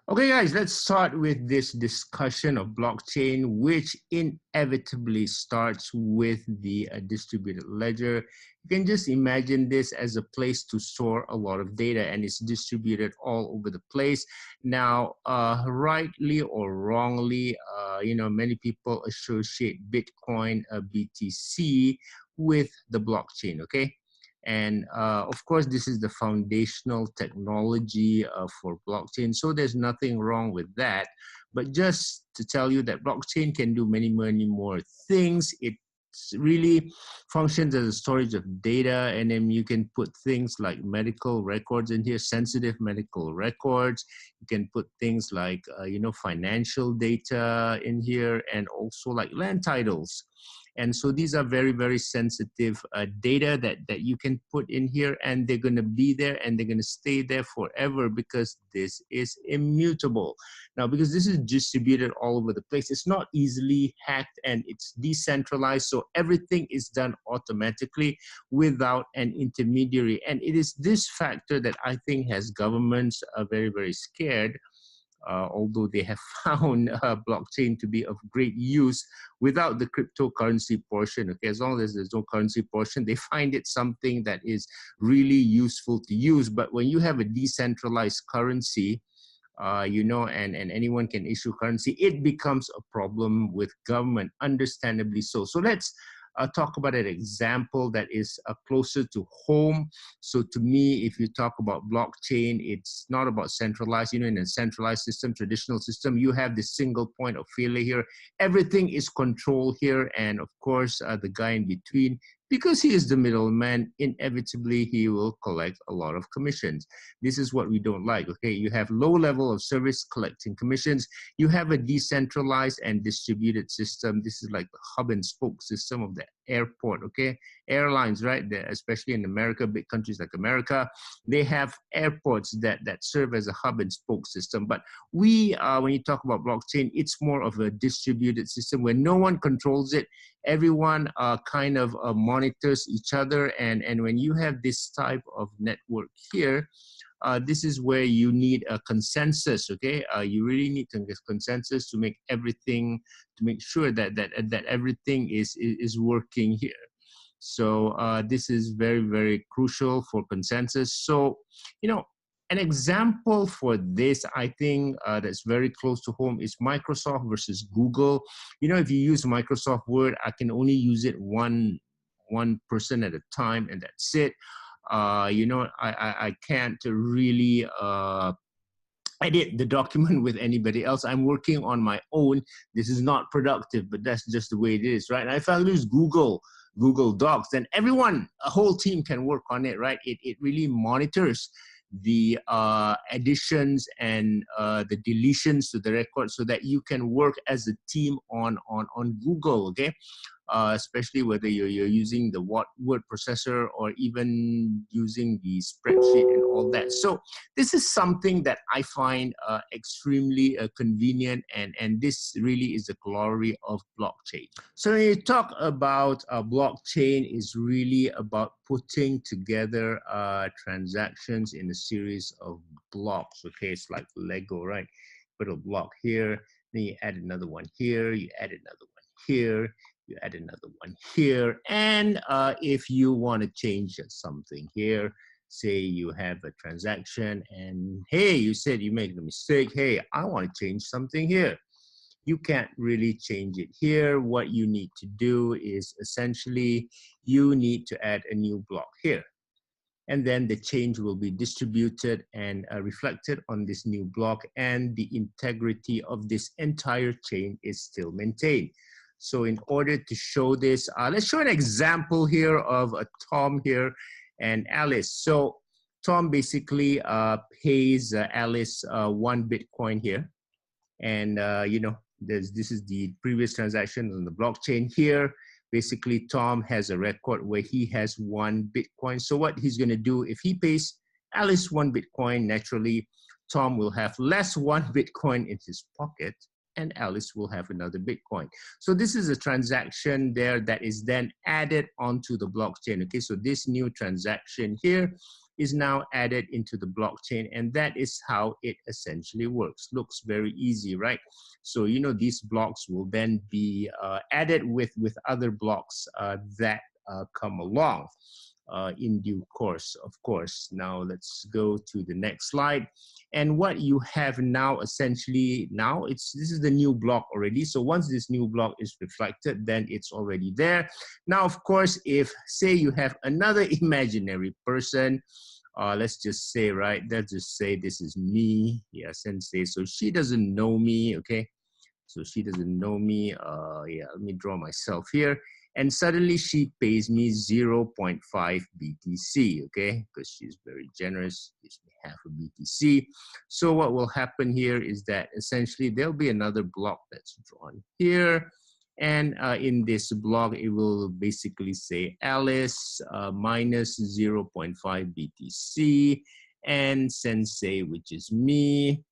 Okay, guys, let's start with this discussion of blockchain, which inevitably starts with the distributed ledger. You can just imagine this as a place to store a lot of data, and it's distributed all over the place. Now, rightly or wrongly, many people associate Bitcoin, BTC, with the blockchain, okay? And of course, this is the foundational technology for blockchain. So there's nothing wrong with that. But just to tell you that blockchain can do many, many more things. It really functions as a storage of data, and then you can put things like medical records in here, sensitive medical records. You can put things like financial data in here, and also like land titles. And so these are very, very sensitive data that you can put in here, and they're going to be there and they're going to stay there forever because this is immutable. Now, because this is distributed all over the place, it's not easily hacked and it's decentralized. So everything is done automatically without an intermediary. And it is this factor that I think has governments very, very scared. Although they have found blockchain to be of great use without the cryptocurrency portion. Okay, as long as there's no currency portion, they find it something that is really useful to use. But when you have a decentralized currency, and anyone can issue currency, it becomes a problem with government, understandably so. So let's talk about an example that is closer to home. So to me, if you talk about blockchain, it's not about centralized. In a centralized system, traditional system, you have this single point of failure here. Everything is controlled here. And of course, the guy in between, because he is the middleman, inevitably he will collect a lot of commissions. This is what we don't like, okay? You have low level of service collecting commissions. You have a decentralized and distributed system. This is like the hub and spoke system of the airport, okay? Airlines, right? Especially in America, big countries like America, they have airports that serve as a hub and spoke system. But when you talk about blockchain, it's more of a distributed system where no one controls it. Everyone kind of monitors each other, and when you have this type of network here, this is where you need a consensus. Okay, you really need a consensus to make everything, to make sure that everything is working here. So this is very, very crucial for consensus. So an example for this, I think, that's very close to home is Microsoft versus Google. If you use Microsoft Word, I can only use it one person at a time, and that's it. I can't really edit the document with anybody else. I'm working on my own. This is not productive, but that's just the way it is, right? And if I use Google Docs, then everyone, a whole team can work on it, right? It really monitors the additions and the deletions to the record so that you can work as a team on Google, okay? Especially whether you're using the word processor or even using the spreadsheet and all that. So this is something that I find extremely convenient, and this really is the glory of blockchain. So when you talk about blockchain, is really about putting together transactions in a series of blocks. Okay, it's like Lego, right? Put a block here, then you add another one here, you add another one here, you add another one here. And if you want to change something here, say you have a transaction and hey, you said you made a mistake. Hey, I want to change something here. You can't really change it here. What you need to do is essentially you need to add a new block here. And then the change will be distributed and reflected on this new block, and the integrity of this entire chain is still maintained. So in order to show this, let's show an example here of Tom here and Alice. So Tom basically pays Alice 1 Bitcoin here. And, this is the previous transaction on the blockchain here. Basically, Tom has a record where he has 1 Bitcoin. So what he's going to do, if he pays Alice 1 Bitcoin, naturally, Tom will have less 1 Bitcoin in his pocket, and Alice will have another Bitcoin. So this is a transaction there that is then added onto the blockchain. Okay, so this new transaction here is now added into the blockchain, and that is how it essentially works. Looks very easy, right? So these blocks will then be added with other blocks that come along in due course, of course. Now let's go to the next slide. And what you have now, essentially, this is the new block already. So once this new block is reflected, then it's already there. Now, of course, if say you have another imaginary person, let's just say, right, let's just say this is me, yeah, Sensei. So she doesn't know me, okay? So she doesn't know me. Yeah, let me draw myself here. And suddenly she pays me 0.5 BTC, okay? Because she's very generous, gives me half a BTC. So what will happen here is that essentially there'll be another block that's drawn here. And in this block, it will basically say Alice minus 0.5 BTC and Sensei, which is me.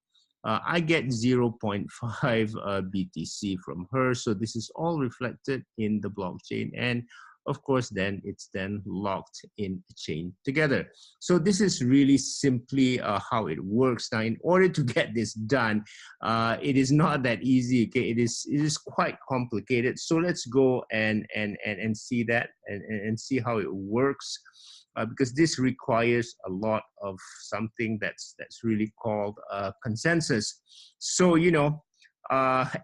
I get 0.5 BTC from her. So this is all reflected in the blockchain. And of course, then it's then locked in a chain together. So this is really simply how it works. Now, in order to get this done, it is not that easy. Okay, it is quite complicated. So let's go and see that and see how it works. Because this requires a lot of something that's really called consensus. So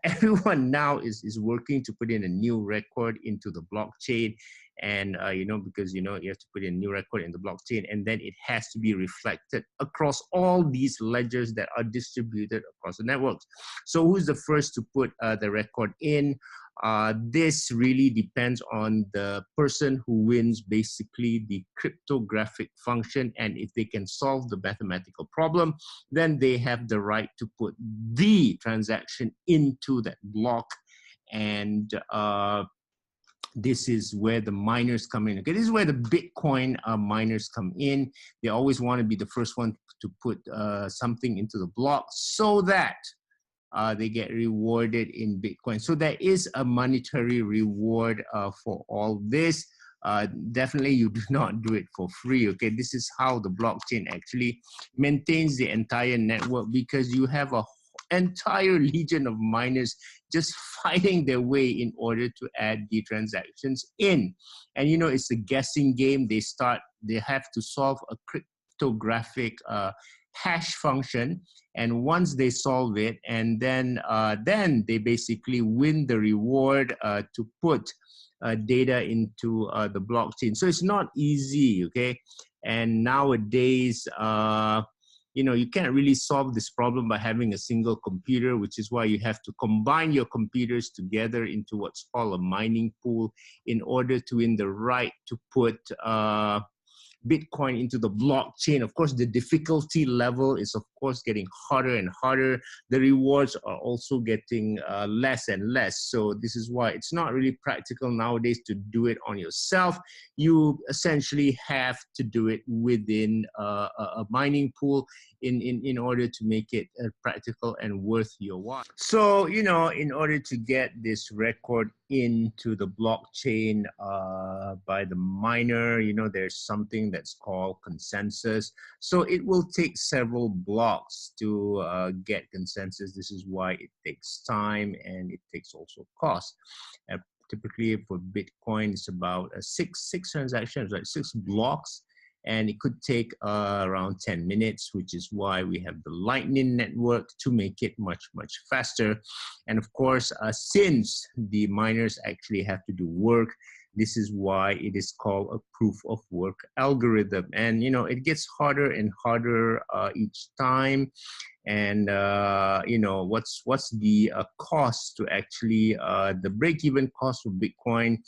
everyone now is working to put in a new record into the blockchain, and because you have to put in a new record in the blockchain, and then it has to be reflected across all these ledgers that are distributed across the networks. So who's the first to put the record in? This really depends on the person who wins basically the cryptographic function, and if they can solve the mathematical problem, then they have the right to put the transaction into that block. And this is where the miners come in. Okay, this is where the Bitcoin miners come in. They always want to be the first one to put something into the block so that they get rewarded in Bitcoin. So there is a monetary reward for all this. Definitely you do not do it for free. Okay, this is how the blockchain actually maintains the entire network, because you have a entire legion of miners just fighting their way in order to add the transactions in. And it's a guessing game. They have to solve a cryptographic hash function, and once they solve it, and then they basically win the reward to put data into the blockchain. So it's not easy, okay? And nowadays, you can't really solve this problem by having a single computer, which is why you have to combine your computers together into what's called a mining pool in order to win the right to put Bitcoin into the blockchain. Of course, the difficulty level is, of course, getting harder and harder. The rewards are also getting less and less. So this is why it's not really practical nowadays to do it on yourself. You essentially have to do it within a mining pool in order to make it practical and worth your while. So, in order to get this record into the blockchain by the miner, there's something that's called consensus. So it will take several blocks to get consensus. This is why it takes time, and it takes also cost. Typically for Bitcoin, it's about six transactions, right? 6 blocks. And it could take around 10 minutes, which is why we have the Lightning Network to make it much, much faster. And of course, since the miners actually have to do work, this is why it is called a proof of work algorithm. And, it gets harder and harder each time. And, what's the cost to actually, the break-even cost of Bitcoin?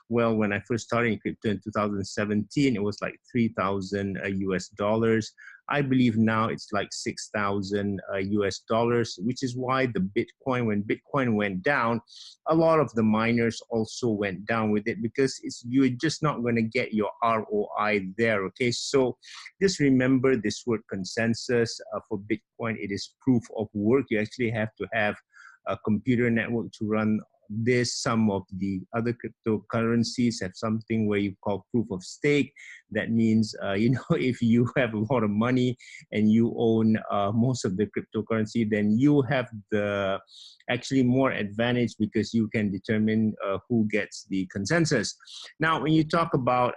Well, when I first started in crypto in 2017, it was like 3,000 US dollars. I believe now it's like 6,000 US dollars, which is why when Bitcoin went down, a lot of the miners also went down with it, because you're just not going to get your ROI there. Okay, so just remember this word consensus. For Bitcoin, it is proof of work. You actually have to have a computer network to run this. Some of the other cryptocurrencies have something where you call proof of stake. That means, if you have a lot of money and you own most of the cryptocurrency, then you have the actually more advantage because you can determine who gets the consensus. Now, when you talk about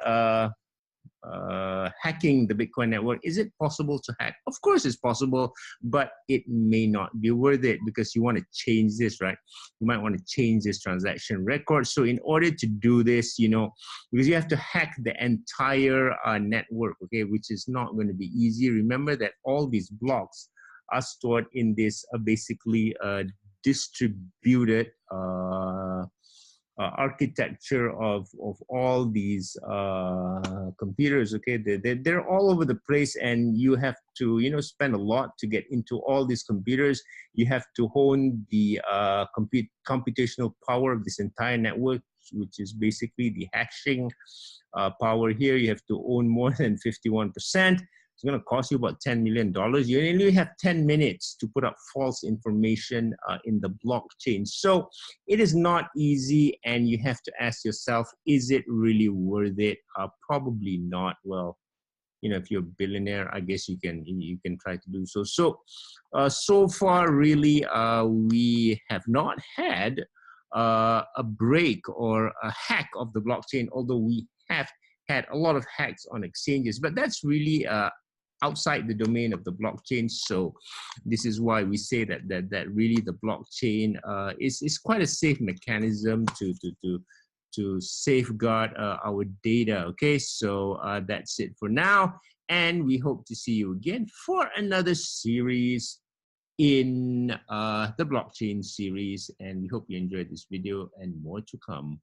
hacking the Bitcoin network, is it possible to hack? Of course it's possible, but it may not be worth it because you want to change this, right? You might want to change this transaction record. So in order to do this, because you have to hack the entire network, okay, which is not going to be easy. Remember that all these blocks are stored in this basically distributed architecture of all these computers. Okay, they're all over the place, and you have to spend a lot to get into all these computers. You have to hone the computational power of this entire network, which is basically the hashing power here. You have to own more than 51%. It's going to cost you about $10 million. You only have 10 minutes to put up false information in the blockchain. So it is not easy, and you have to ask yourself, is it really worth it? Probably not. Well, if you're a billionaire, I guess you can try to do so. So far, really, we have not had a break or a hack of the blockchain, although we have had a lot of hacks on exchanges, but that's really outside the domain of the blockchain. So this is why we say that really the blockchain is quite a safe mechanism to safeguard our data. Okay, so that's it for now, and we hope to see you again for another series in the blockchain series, and we hope you enjoyed this video and more to come.